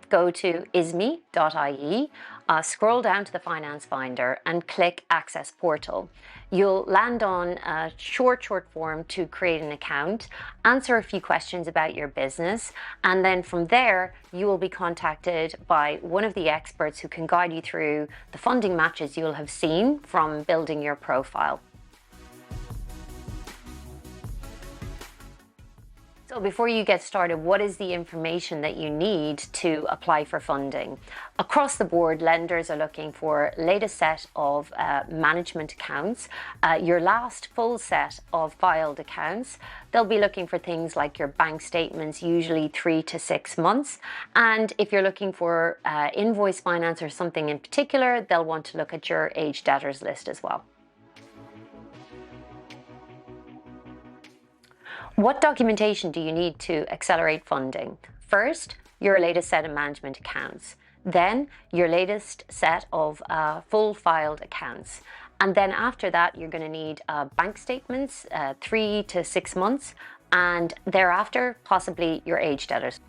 go to isme.ie, scroll down to the Finance Finder and click Access Portal. You'll land on a short form to create an account, answer a few questions about your business, and then from there you will be contacted by one of the experts who can guide you through the funding matches you'll have seen from building your profile. So before you get started, what is the information that you need to apply for funding? Across the board, lenders are looking for latest set of management accounts, your last full set of filed accounts. They'll be looking for things like your bank statements, usually 3 to 6 months. And if you're looking for invoice finance or something in particular, they'll want to look at your aged debtors list as well. What documentation do you need to accelerate funding? First, your latest set of management accounts. Then, your latest set of full filed accounts. And then after that, you're going to need bank statements, 3 to 6 months, and thereafter, possibly your aged debtors.